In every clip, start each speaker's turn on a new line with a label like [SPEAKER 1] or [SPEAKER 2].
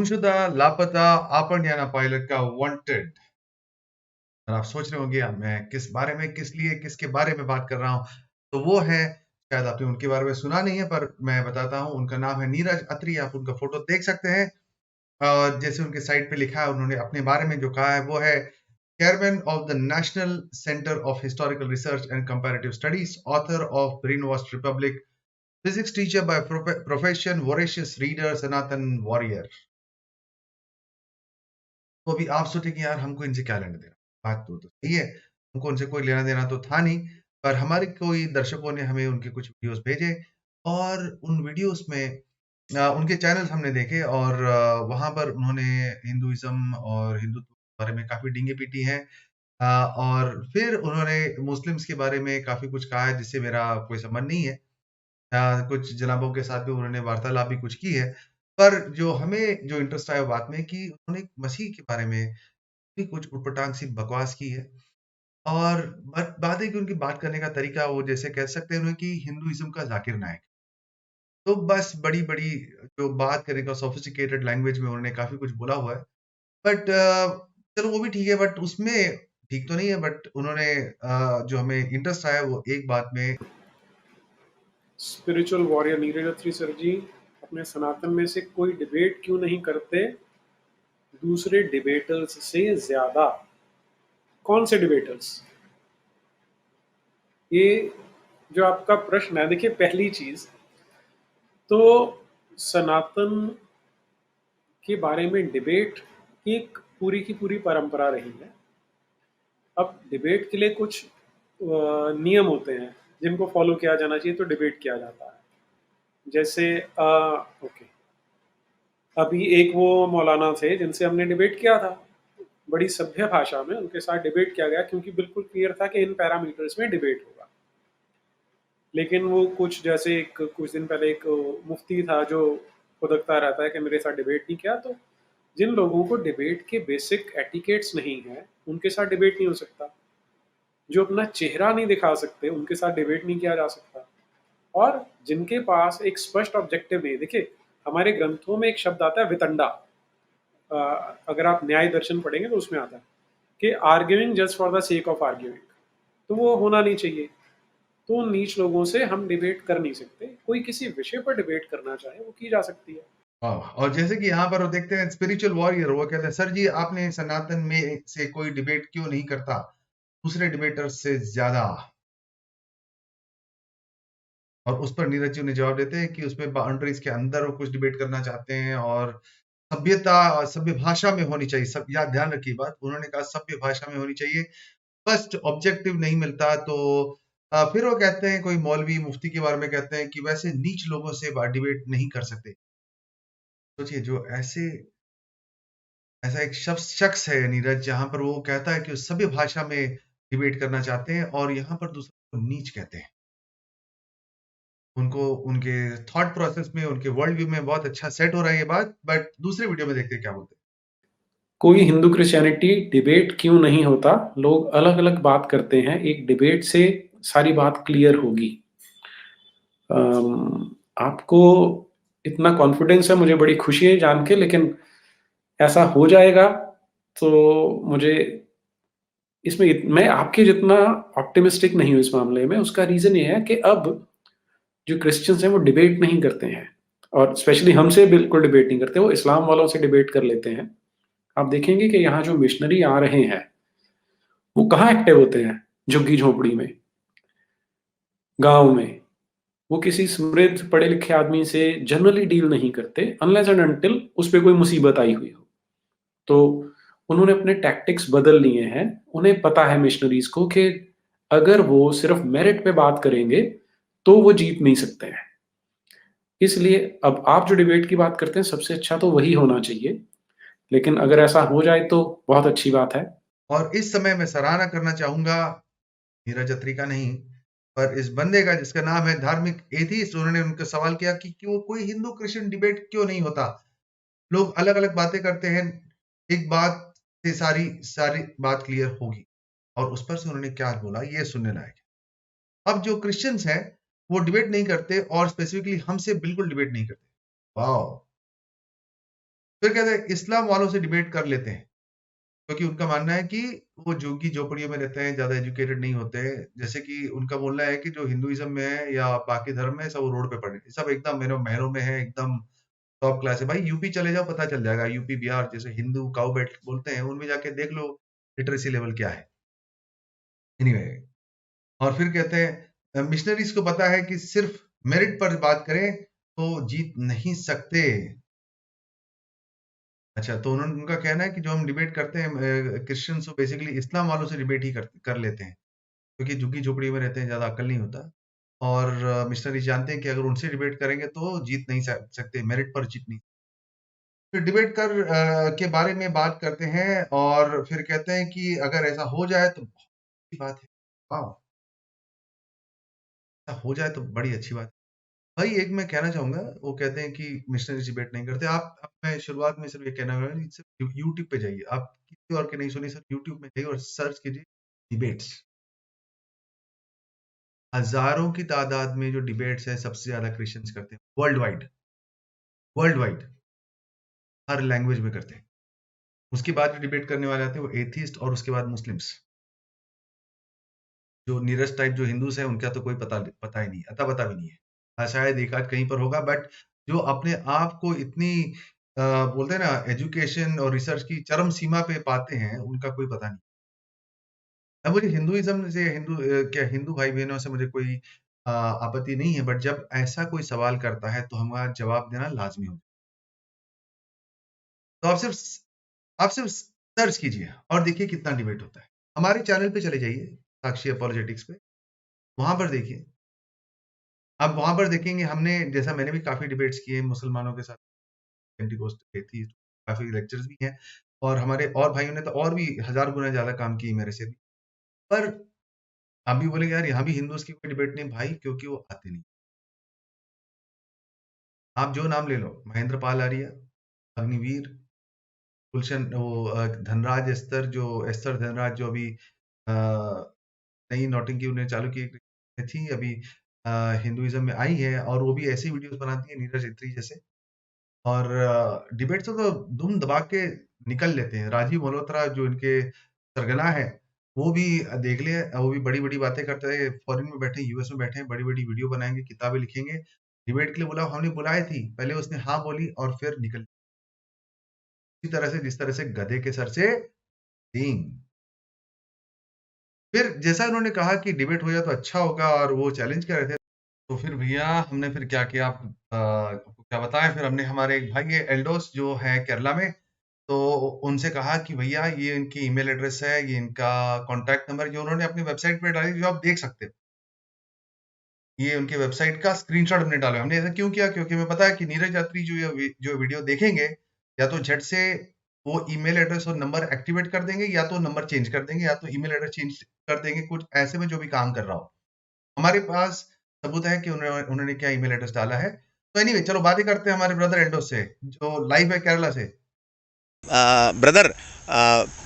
[SPEAKER 1] गुमशुदा, लापता, आपण या ना पायलट का वांटेड। और आप सोच रहे होंगे मैं किस बारे में, किस लिए, किसके बारे में बात कर रहा हूँ। तो वो है, शायद आपने उनके बारे में सुना नहीं है, पर मैं बताता हूँ। उनका नाम है नीरज अत्री। आप उनका फोटो देख सकते हैं। जैसे उनके साइट पे लिखा है, उन्होंने अपने बारे में जो कहा है वो है chairman of the national centre of historical research and comparative studies, author of brain washed Republic, physics teacher by profession, voracious reader, Sanatan warrior. तो अभी आप सोचे कि यार हमको इनसे क्या लेना देना। बात तो सही है, हमको उनसे कोई लेना देना तो था नहीं, पर हमारे कोई दर्शकों ने हमें उनके कुछ वीडियोस भेजे, और उन वीडियोस में उनके चैनल्स हमने देखे, और वहां पर उन्होंने हिंदुइज्म और हिंदुत्व के बारे में काफी डींगे पीटी हैं। और फिर उन्होंने मुस्लिम्स के बारे में काफी कुछ कहा है जिससे मेरा कोई संबंध नहीं है। कुछ जनाबों के साथ भी उन्होंने वार्तालाप भी कुछ की है। पर जो हमें जो इंटरेस्ट आया बात में, कि उन्होंने मसीह के बारे में भी कुछ उटपटांग सी बकवास की है। और बात है कि उनकी बात करने का तरीका, वो जैसे कह सकते हैं कि हिंदुइज्म का जाकिर नायक। तो बस बड़ी-बड़ी जो बात करने का सोफिस्टिकेटेड लैंग्वेज में उन्होंने काफ़ी कुछ बोला हुआ है। बट चलो वो भी ठीक है, बट उसमें ठीक तो नहीं है, बट उन्होंने जो हमें इंटरेस्ट आया वो एक बात में।
[SPEAKER 2] स्पिरिचुअल वॉरियर नीरज अत्री सर जी अपने सनातन में से कोई डिबेट क्यों नहीं करते दूसरे डिबेटर्स से ज्यादा? कौन से डिबेटर्स? ये जो आपका प्रश्न है, देखिए पहली चीज तो सनातन के बारे में डिबेट की एक पूरी की पूरी परंपरा रही है। अब डिबेट के लिए कुछ नियम होते हैं जिनको फॉलो किया जाना चाहिए तो डिबेट किया जाता है। जैसे ओके, अभी एक वो मौलाना थे जिनसे हमने डिबेट किया था, बड़ी सभ्य भाषा में उनके साथ डिबेट किया गया क्योंकि बिल्कुल क्लियर था कि इन पैरामीटर्स में डिबेट होगा। लेकिन वो कुछ जैसे एक कुछ दिन पहले एक मुफ्ती था जो खुदकता रहता है कि मेरे साथ डिबेट नहीं किया, तो जिन लोगों को डिबेट के बेसिक एटिकेट्स नहीं है उनके साथ डिबेट नहीं हो सकता। जो अपना चेहरा नहीं दिखा सकते उनके साथ डिबेट नहीं किया जा सकता। और जिनके पास एक स्पष्ट ऑब्जेक्टिव नहीं, देखिए हमारे ग्रंथों में एक शब्द आता है वितंडा। अगर आप न्याय दर्शन पढ़ेंगे तो उसमें आता है कि arguing just for the sake of arguing, तो वो होना नहीं चाहिए। तो उन नीच लोगों से हम डिबेट कर नहीं सकते। कोई किसी विषय पर डिबेट करना चाहे वो की जा सकती है।
[SPEAKER 1] और जैसे कि यहाँ पर वो देखते हैं स्पिरिचुअल वॉरियर, वो कहते हैं सर जी आपने सनातन में से कोई डिबेट क्यों नहीं करता दूसरे डिबेटर से ज्यादा। और उस पर नीरज जी उन्हें जवाब देते हैं कि उसमें बाउंड्रीज के अंदर वो कुछ डिबेट करना चाहते हैं, और सभ्यता और सभ्य भाषा में होनी चाहिए। सब याद ध्यान रखिए बात, उन्होंने कहा सभ्य भाषा में होनी चाहिए। फर्स्ट ऑब्जेक्टिव नहीं मिलता तो फिर वो कहते हैं, कोई मौलवी मुफ्ती के बारे में कहते हैं कि वैसे नीच लोगों से डिबेट नहीं कर सकते। सोचिए, जो ऐसा एक शख्स है नीरज, जहां पर वो कहता है कि वो सभ्य भाषा में डिबेट करना चाहते हैं, और यहाँ पर दूसरे को नीच कहते हैं। उनको उनके थॉट प्रोसेस में, उनके वर्ल्ड व्यू में बहुत अच्छा सेट हो रहा है ये बात। बट दूसरे वीडियो में देखते हैं क्या बोलते हैं।
[SPEAKER 2] कोई हिंदू क्रिश्चियनिटी डिबेट क्यों नहीं होता? लोग अलग अलग बात करते हैं, एक डिबेट से सारी बात क्लियर होगी। आपको इतना कॉन्फिडेंस है, मुझे बड़ी खुशी है जान के, लेकिन ऐसा हो जाएगा तो मुझे इसमें मैं आपके जितना ऑप्टिमिस्टिक नहीं हूँ इस मामले में। उसका रीजन ये है कि अब जो क्रिश्चियंस हैं वो डिबेट नहीं करते हैं, और स्पेशली हमसे बिल्कुल डिबेट नहीं करते, वो इस्लाम वालों से डिबेट कर लेते हैं। आप देखेंगे कि यहाँ जो मिशनरी आ रहे हैं वो कहाँ एक्टिव होते हैं? झुग्गी झोपड़ी में, गांव में। वो किसी समृद्ध पढ़े लिखे आदमी से जनरली डील नहीं करते अनलेस एंड अनटिल उस पर कोई मुसीबत आई हुई हो। तो उन्होंने अपने टैक्टिक्स बदल लिए हैं। उन्हें पता है मिशनरीज को कि अगर वो सिर्फ मेरिट पे बात करेंगे तो वो जीत नहीं सकते हैं। इसलिए अब आप जो डिबेट की बात करते हैं सबसे अच्छा तो वही होना चाहिए, लेकिन अगर ऐसा हो जाए तो बहुत अच्छी बात है।
[SPEAKER 1] और इस समय मैं सराहना करना चाहूंगा नीरज अत्री का नहीं, पर इस बंदे का जिसका नाम है धार्मिक एथीस्ट। उन्होंने उनका सवाल किया कि क्यों कोई हिंदू क्रिश्चियन डिबेट क्यों नहीं होता, लोग अलग अलग बातें करते हैं, एक बात से सारी सारी बात क्लियर होगी। और उस पर से उन्होंने क्या बोला ये सुनने लायक है। अब जो क्रिश्चियंस हैं वो डिबेट नहीं करते, और स्पेसिफिकली हमसे बिल्कुल डिबेट नहीं करते। वाह, फिर कहते हैं इस्लाम वालों से डिबेट कर लेते हैं, क्योंकि उनका मानना है कि वो झुग्गी झोपड़ियों में रहते हैं, ज़्यादा एजुकेटेड नहीं होते हैं। जैसे कि उनका बोलना है कि जो हिंदुइज़्म में है या बाकी धर्म में है, सब रोड पे पड़े हैं। सब एकदम मेरे महलों में है, एकदम टॉप क्लास है। भाई यूपी चले जाओ, पता चल जाएगा। यूपी, बिहार जैसे हिंदू काऊ बेल्ट बोलते हैं, उनमें जाके देख लो लिटरेसी लेवल क्या है। एनीवे, और फिर कहते हैं मिशनरीज़ को पता है कि सिर्फ मेरिट पर बात करें तो जीत नहीं सकते। अच्छा, तो उनका कहना है कि जो हम डिबेट करते हैं क्रिश्चियंस तो बेसिकली इस्लाम वालों से डिबेट ही कर लेते हैं, क्योंकि झुग्गी-झोपड़ी में रहते हैं, ज़्यादा अक्ल नहीं होता। और मिशनरी जानते हैं कि अगर उनसे डिबेट करेंगे तो जीत नहीं सकते, मेरिट पर जीत नहीं। फिर डिबेट के बारे में बात करते हैं और फिर कहते हैं कि अगर ऐसा हो जाए तो बहुत अच्छी बात है। वाह! ऐसा हो जाए तो बड़ी अच्छी बात है। भाई एक मैं कहना चाहूँगा, वो कहते हैं कि मिशनरीज़ डिबेट नहीं करते। आप अब मैं शुरुआत में सिर्फ ये कहना चाहूँगा, सिर्फ यूट्यूब पे जाइए। आप किसी और की नहीं सुनिए, सिर्फ यूट्यूब में जाइए और सर्च कीजिए डिबेट्स। हज़ारों की तादाद में जो डिबेट्स हैं, सबसे ज़्यादा क्रिश्चियंस करते हैं। वर्ल्ड वाइड, वर्ल्ड वाइड, हर लैंग्वेज में करते हैं। उसके बाद जो डिबेट करने वाले आते हैं, वो एथियस्ट और उसके बाद मुस्लिम्स। जो नीरज टाइप जो हिंदूज़ हैं, उनका तो कोई पता ही नहीं, अता-पता भी नहीं है। शायद एक आध कहीं पर होगा, बट जो अपने आप को इतनी बोलते हैं ना एजुकेशन और रिसर्च की चरम सीमा पे पाते हैं, उनका कोई पता नहीं। अब मुझे हिंदुइज़्म से क्या हिंदू भाई-बहनों से मुझे कोई आपत्ति नहीं है, बट जब ऐसा कोई सवाल करता है, तो हमारा जवाब देना लाज़मी होता है। तो आप सिर्फ सर्च कीजिए और देखिए कितना डिबेट होता है। हमारे चैनल पे चले जाइए, साक्षी अपोलोजेटिक्स पे, वहाँ पर देखिए। आप वहाँ पर देखेंगे, हमने जैसा मैंने भी काफ़ी डिबेट्स किए हैं मुसलमानों के साथ, पेंटिकोस्ट एथीस्ट, काफ़ी लेक्चर्स भी हैं और हमारे और भाइयों ने तो और भी हज़ार गुना ज़्यादा काम किए मेरे से भी। पर आप भी बोलेंगे यार यहाँ भी हिंदूज़ की कोई डिबेट नहीं भाई, क्योंकि वो आते नहीं। आप जो नाम ले लो, महेंद्र पाल आर्य, अग्निवीर, गुलशन वो धनराज एस्तर धनराज जो अभी अ, नई नौटंकी उन्होंने चालू की थी अभी, हिंदुइज़्म में आई है और वो भी ऐसी वीडियोज़ बनाती है नीरज ऐत्री जैसे। और डिबेट से तो दुम दबा के निकल लेते हैं। राजीव मल्होत्रा जो इनके सरगना है, वो भी देख लिए, वो भी बड़ी-बड़ी बातें करते हैं, फॉरेन में बैठे, यूएस में बैठे हैं, बड़ी-बड़ी वीडियो बनाएँगे, किताबें लिखेंगे, डिबेट के लिए बोला, हमने बुलाई थी, पहले उसने हाँ बोली और फिर निकल, इसी तरह से जिस तरह से गधे के सर से सींग। फिर जैसा उन्होंने कहा कि डिबेट हो जाए तो अच्छा होगा और वो चैलेंज कर रहे थे, तो फिर भैया हमने फिर क्या किया, आपको क्या बताएँ, फिर हमने हमारे एक भाई है एल्डोस जो है केरला में, तो उनसे कहा कि भैया ये इनकी ईमेल एड्रेस है, ये इनका कॉन्टैक्ट नंबर जो उन्होंने अपनी वेबसाइट पे डाली, जो आप देख सकते हो। ये उनकी वेबसाइट का स्क्रीनशॉट हमने डाला। हमने ऐसा क्यों किया? क्योंकि हमें पता है कि नीरज यात्री जो वीडियो देखेंगे, या तो झट से वो ईमेल एड्रेस और नंबर एक्टिवेट कर देंगे, या तो नंबर चेंज कर देंगे, या तो ईमेल एड्रेस चेंज कर देंगे, कुछ ऐसे में जो भी काम कर रहा हो। हमारे पास सबूत है कि उन्होंने क्या ईमेल एड्रेस डाला है। तो एनीवे चलो बातें करते हैं हमारे ब्रदर एल्डोस से, जो लाइव है केरला से।
[SPEAKER 3] Brother,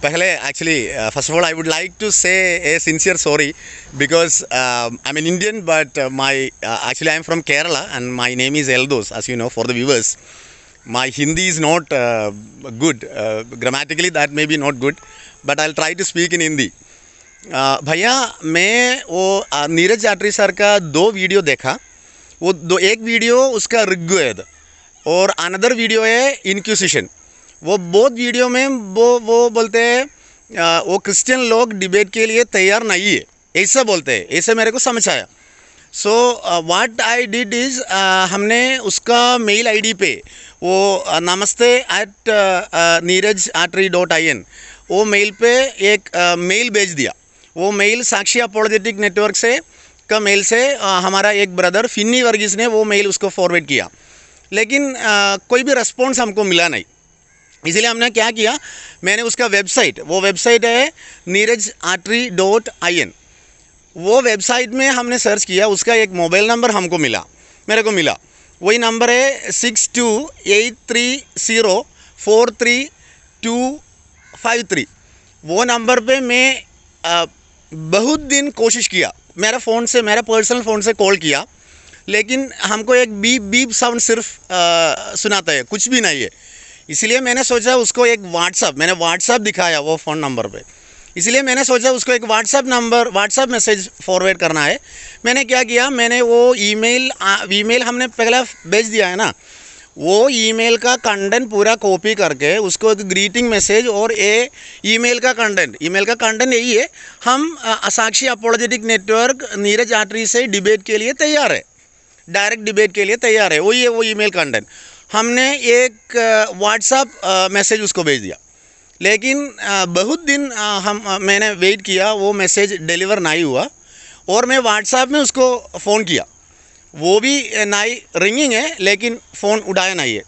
[SPEAKER 3] pehle actually, first of all, I would like to say a sincere sorry because I'm an Indian, but actually I'm from Kerala and my name is Eldos, as you know, for the viewers. My Hindi is not good, grammatically that may be not good, but I'll try to speak in Hindi. भैया मैं वो नीरज यात्री sir का 2 video देखा, वो एक video उसका ऋग्वेद और अनदर वीडियो है इनक्यूसिशन। वो बहुत वीडियो में वो बोलते हैं वो क्रिश्चियन लोग डिबेट के लिए तैयार नहीं है, ऐसा बोलते हैं, ऐसे मेरे को समझ आया। So what I did is हमने उसका मेल आईडी पे वो namaste@neeraj@in वो मेल पे एक मेल भेज दिया। वो मेल साक्षी अपोलोजेटिक नेटवर्क से का मेल से हमारा एक ब्रदर फिन्नी वर्गीस ने वो मेल उसको फॉरवर्ड किया, लेकिन कोई भी रिस्पॉन्स हमको मिला नहीं। इसीलिए हमने क्या किया, मैंने उसका वो वेबसाइट है neeraj@in। वो वेबसाइट में हमने सर्च किया, उसका एक मोबाइल नंबर मेरे को मिला। वही नंबर है 6283043253। वो नंबर पे मैं बहुत दिन कोशिश किया, मेरे पर्सनल फ़ोन से कॉल किया, लेकिन हमको एक बीप बीप साउंड सिर्फ सुनाता है, कुछ भी नहीं है। इसलिए मैंने सोचा उसको एक मैंने व्हाट्सअप दिखाया वो फ़ोन नंबर पे, इसलिए मैंने सोचा उसको एक व्हाट्सअप मैसेज फॉरवर्ड करना है। मैंने क्या किया, मैंने वो ईमेल हमने पहले भेज दिया है ना, वो ईमेल का कंटेंट पूरा कॉपी करके उसको एक ग्रीटिंग मैसेज और ईमेल का कंटेंट यही है, हम साक्षी अपोलोजेटिक नेटवर्क नीरज आटरी से डिबेट के लिए तैयार है, डायरेक्ट डिबेट के लिए तैयार है, वही है वो ईमेल कंटेंट। हमने एक व्हाट्सअप मैसेज उसको भेज दिया, लेकिन बहुत दिन मैंने वेट किया, वो मैसेज डिलीवर नहीं हुआ, और मैं व्हाट्सएप में उसको फ़ोन किया, वो भी नहीं, रिंगिंग है लेकिन फ़ोन उठाया नहीं है।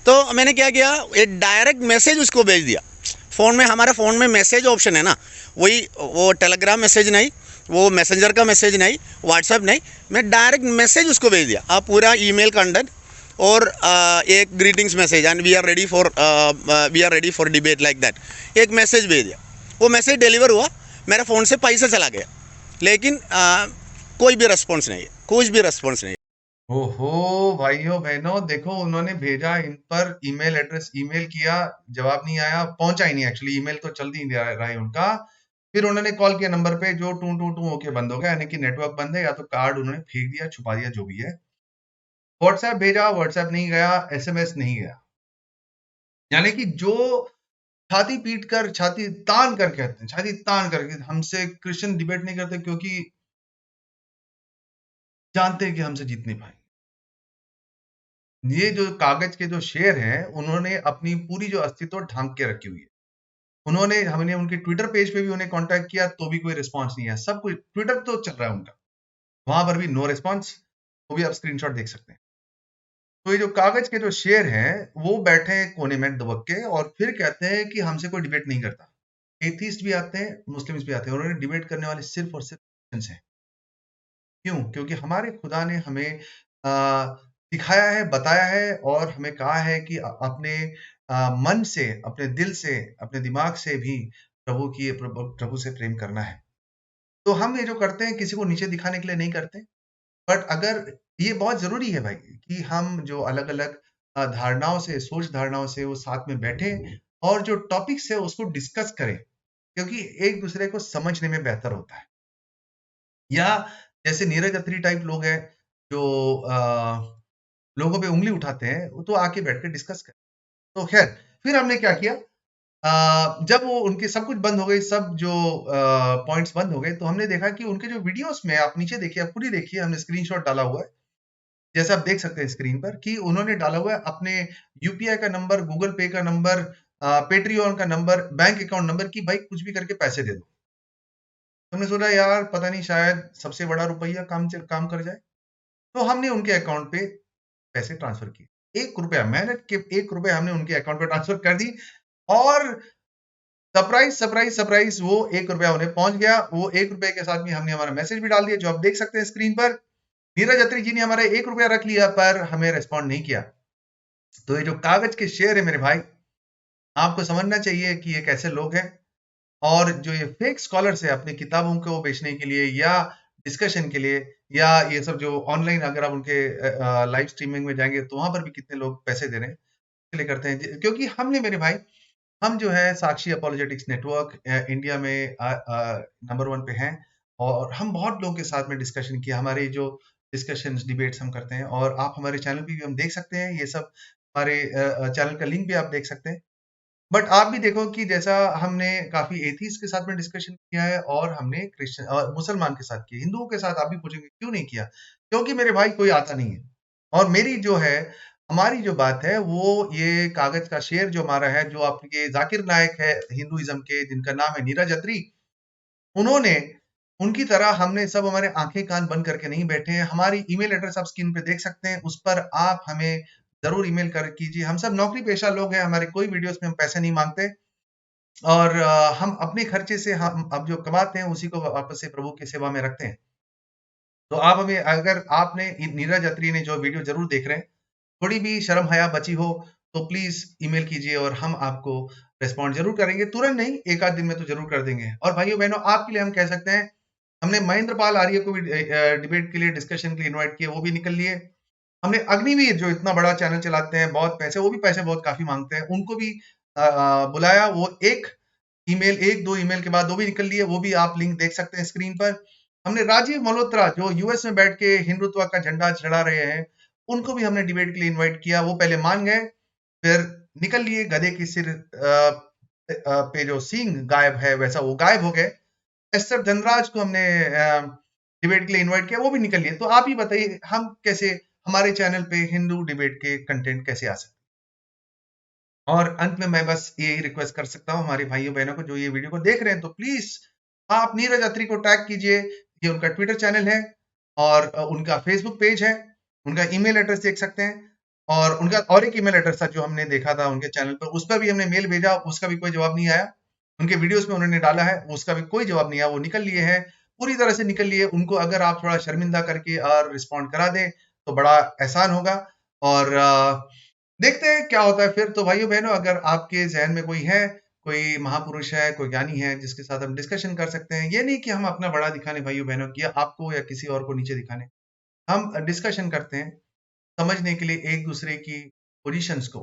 [SPEAKER 3] तो मैंने क्या किया, एक डायरेक्ट मैसेज उसको भेज दिया। फ़ोन में, हमारे फ़ोन में मैसेज ऑप्शन है ना, वही वो टेलीग्राम मैसेज नहीं, वो मैसेंजर का मैसेज नहीं, व्हाट्सएप नहीं, मैं डायरेक्ट मैसेज उसको भेज दिया, आप पूरा ईमेल कंटेंट और एक greetings message and we are ready for debate like that, एक मैसेज भेज दिया। वो मैसेज डिलीवर हुआ, मेरे फ़ोन से पैसा चला गया, लेकिन कोई भी रिस्पॉन्स नहीं है, कुछ भी रिस्पॉन्स नहीं है।
[SPEAKER 1] ओहो भाइयों बहनों, देखो उन्होंने भेजा, इन पर ईमेल एड्रेस, ईमेल किया, जवाब नहीं आया, पहुंचा ही नहीं, एक्चुअली ईमेल तो चल नहीं रहा है उनका। फिर उन्होंने कॉल किया नंबर पे, जो टू टू टू होके बंद हो गया, यानी कि नेटवर्क बंद है, या तो कार्ड उन्होंने फेंक दिया, छुपा दिया, जो भी है। व्हाट्सएप भेजा, व्हाट्सएप नहीं गया, एसएमएस नहीं गया, यानी कि जो छाती पीट कर, छाती तान कर कहते हैं, छाती तान करके हमसे क्रिश्चियन डिबेट नहीं करते, क्योंकि जानते हैं कि हमसे जीत नहीं पाएंगे। ये जो कागज के जो शेर हैं, उन्होंने अपनी पूरी जो अस्तित्व ढांक के रखी हुई है। उन्होंने, हमने उनके ट्विटर पेज पे भी उन्हें कांटेक्ट किया, तो भी कोई रिस्पांस नहीं है। सब कुछ ट्विटर तो चल रहा है उनका, वहां पर भी नो रिस्पांस, वो भी आप स्क्रीनशॉट देख सकते हैं। तो ये जो कागज के जो शेर हैं, वो बैठे हैं कोने में दबक के, और फिर कहते हैं कि हमसे कोई डिबेट नहीं करता। एथीस्ट भी आते हैं, मुस्लिम्स भी आते हैं, उन्होंने डिबेट करने वाले सिर्फ और सिर्फ क्रिश्चियंस हैं। क्यों? क्योंकि हमारे खुदा ने हमें सिखाया है, बताया है, और हमें कहा है कि अपने मन से, अपने दिल से, अपने दिमाग से भी प्रभु से प्रेम करना है। तो हम ये जो करते हैं, किसी को नीचे दिखाने के लिए नहीं करते, बट अगर ये बहुत जरूरी है भाई कि हम जो अलग अलग धारणाओं से, सोच धारणाओं से वो साथ में बैठे, और जो टॉपिक्स है उसको डिस्कस करें, क्योंकि एक दूसरे को समझने में बेहतर होता है। या जैसे नीरज अत्री टाइप लोग हैं, जो लोगों पे उंगली उठाते हैं, वो तो आके बैठ के डिस्कस करें। तो खैर, फिर हमने क्या किया, जब वो उनके सब कुछ बंद हो गई, सब जो पॉइंट्स बंद हो गए, तो हमने देखा कि उनके जो वीडियोस में, आप नीचे देखिए, आप पूरी देखिए, हमने स्क्रीनशॉट डाला हुआ है, जैसा आप देख सकते हैं स्क्रीन पर, कि उन्होंने डाला हुआ है अपने यूपीआई का नंबर, गूगल पे का नंबर, पेट्रियन का नंबर, बैंक अकाउंट नंबर, की भाई कुछ भी करके पैसे दे दो। हमने सोचा यार पता नहीं, शायद सबसे बड़ा रुपया काम कर जाए, तो हमने उनके अकाउंट पे पैसे ट्रांसफर किए। 1 रुपया, मेहनत के 1 रुपया हमने उनके अकाउंट पे ट्रांसफर कर दी, और सरप्राइज सरप्राइज सरप्राइज, वो 1 रुपया उन्हें पहुंच गया। वो 1 रुपए के साथ में हमने हमारा मैसेज भी डाल दिया, जो आप देख सकते हैं स्क्रीन पर। नीरज अत्री जी ने हमारा 1 रुपया रख लिया, पर हमें रेस्पॉन्ड नहीं किया। तो ये जो कागज के शेर है मेरे भाई, आपको समझना चाहिए कि ये कैसे लोग हैं, और जो ये फेक स्कॉलर्स है, अपनी किताबों को बेचने के लिए, या डिस्कशन के लिए, या ये सब जो ऑनलाइन, अगर आप उनके लाइव स्ट्रीमिंग में जाएंगे, तो वहां पर भी कितने लोग पैसे दे रहे हैं, इसके लिए करते हैं। क्योंकि हमने, मेरे भाई, हम जो है साक्षी अपोलोजेटिक्स नेटवर्क इंडिया में नंबर 1 पे हैं, और हम बहुत लोगों के साथ में डिस्कशन किया, हमारे जो डिस्कशंस, डिबेट्स हम करते हैं, और आप हमारे चैनल पे भी हम देख सकते हैं, ये सब हमारे चैनल का लिंक भी आप देख सकते हैं। बट आप भी देखो कि जैसा हमने काफी एथीस्ट के साथ में डिस्कशन किया है, और हमने क्रिश्चियन और मुसलमान के साथ किया, हिंदुओं के साथ, आप भी पूछेंगे क्यों नहीं किया, क्योंकि मेरे भाई कोई आता नहीं है। और मेरी जो है, हमारी जो बात है, वो ये कागज का शेर जो हमारा है, जो आपके जाकिर नायक है हिंदुइज्म के, जिनका नाम है नीरज अत्री, उन्होंने, उनकी तरह हमने सब हमारे आंखें कान बंद करके नहीं बैठे हैं। हमारी ईमेल एड्रेस आप स्क्रीन पे देख सकते हैं, उस पर आप हमें जरूर ईमेल कर कीजिए। हम सब नौकरी पेशा लोग हैं, हमारे कोई वीडियोस में हम पैसे नहीं मांगते, और हम अपने खर्चे से, हम अब जो कमाते हैं उसी को वापस से प्रभु की सेवा में रखते हैं। तो आप हमें, अगर आपने नीरज अत्री ने जो वीडियो जरूर देख रहे हैं, थोड़ी भी शर्म हया बची हो, तो प्लीज ईमेल कीजिए, और हम आपको रिस्पॉन्ड जरूर करेंगे। तुरंत नहीं, एक आध दिन में तो जरूर कर देंगे। और भाइयों बहनों, आपके लिए हम कह सकते हैं, हमने महेंद्र पाल आर्य को भी डिबेट के लिए, डिस्कशन के लिए इन्वाइट किया, वो भी निकल लिए। हमने अग्निवीर जो इतना बड़ा चैनल चलाते हैं, बहुत पैसे, वो भी पैसे बहुत काफी मांगते हैं, उनको भी बुलाया। वो एक दो ईमेल के बाद वो भी निकल लिए, वो भी आप लिंक देख सकते हैं स्क्रीन पर। हमने राजीव मल्होत्रा जो यूएस में बैठ के हिंदुत्व का झंडा चढ़ा रहे हैं, उनको भी हमने डिबेट के लिए इनवाइट किया। वो पहले मान गए, फिर निकल लिए। गधे की सिर पे जो सींग गायब है, वैसा वो गायब हो गए। एस्टर धनराज को हमने डिबेट के लिए इनवाइट किया, वो भी निकल लिए। तो आप ही बताइए, हम कैसे हमारे चैनल पे हिंदू डिबेट के कंटेंट कैसे आ सकते हैं? और अंत में मैं बस यही रिक्वेस्ट कर सकता हूँ हमारे भाइयों बहनों को जो ये वीडियो को देख रहे हैं, तो प्लीज आप नीरज अत्री को टैग कीजिए। ये उनका ट्विटर चैनल है और उनका फेसबुक पेज है, उनका ईमेल एड्रेस देख सकते हैं। और उनका और एक ईमेल एड्रेस था जो हमने देखा था उनके चैनल पर, उस पर भी हमने मेल भेजा, उसका भी कोई जवाब नहीं आया। उनके वीडियोस में उन्होंने डाला है, उसका भी कोई जवाब नहीं आया। वो निकल लिए हैं, पूरी तरह से निकल लिए। उनको अगर आप थोड़ा शर्मिंदा करके और रिस्पॉन्ड करा दें तो बड़ा एहसान होगा। और देखते हैं क्या होता है फिर। तो भाइयों बहनों, अगर आपके जहन में कोई है, कोई महापुरुष है, कोई ज्ञानी है जिसके साथ हम डिस्कशन कर सकते हैं, ये नहीं कि हम अपना बड़ा दिखाने भाइयों बहनों, कि आपको या किसी और को नीचे दिखाने, हम डिस्कशन करते हैं समझने के लिए एक दूसरे की पोजीशंस को।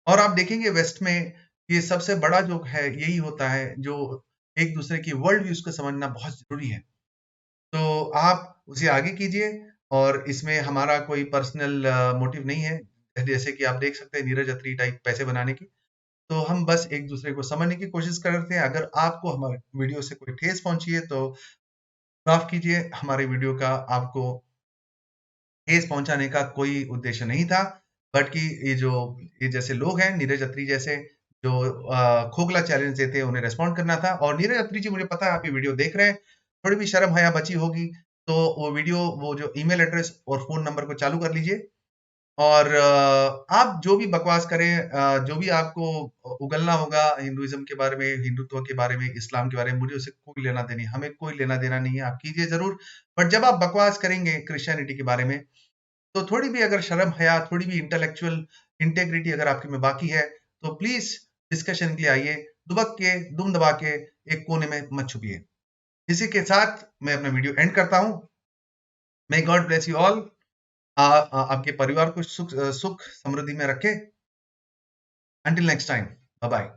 [SPEAKER 1] और आप देखेंगे वेस्ट में ये सबसे बड़ा जो है यही होता है, जो एक दूसरे की वर्ल्ड व्यूज को समझना बहुत जरूरी है। तो आप उसे आगे कीजिए, और इसमें हमारा कोई पर्सनल मोटिव नहीं है। जैसे कि आप देख सकते हैं नीरज अत्री टाइप पैसे बनाने की, तो हम बस एक दूसरे को समझने की कोशिश करते हैं। अगर आपको हमारे वीडियो से कोई ठेस पहुंची है तो माफ कीजिए, हमारे वीडियो का आपको ठेस पहुंचाने का कोई उद्देश्य नहीं था। बट कि ये जैसे लोग हैं नीरज अत्री जैसे, जो खोखला चैलेंज देते हैं, उन्हें रेस्पॉन्ड करना था। और नीरज अत्री जी, मुझे पता है आप ये वीडियो देख रहे हैं, थोड़ी भी शर्म हया बची होगी तो वो वीडियो, वो जो ईमेल एड्रेस और फोन नंबर को चालू कर लीजिए। और आप जो भी बकवास करें, जो भी आपको उगलना होगा हिंदुइज्म के बारे में, हिंदुत्व के बारे में, इस्लाम के बारे में, मुझे उससे कोई लेना देना नहीं, हमें कोई लेना देना नहीं है। आप कीजिए जरूर, बट जब आप बकवास करेंगे क्रिश्चियनिटी के बारे में, तो थोड़ी भी अगर शर्म हया, थोड़ी भी इंटेलेक्चुअल इंटेग्रिटी अगर आपके में बाकी है, तो प्लीज डिस्कशन के लिए आइए। दुबक के, दुम दबा के एक कोने में मत छुपिए। इसी के साथ मैं अपना वीडियो एंड करता हूं। May God bless you all. आपके परिवार को सुख समृद्धि में रखे। Until next time, bye bye.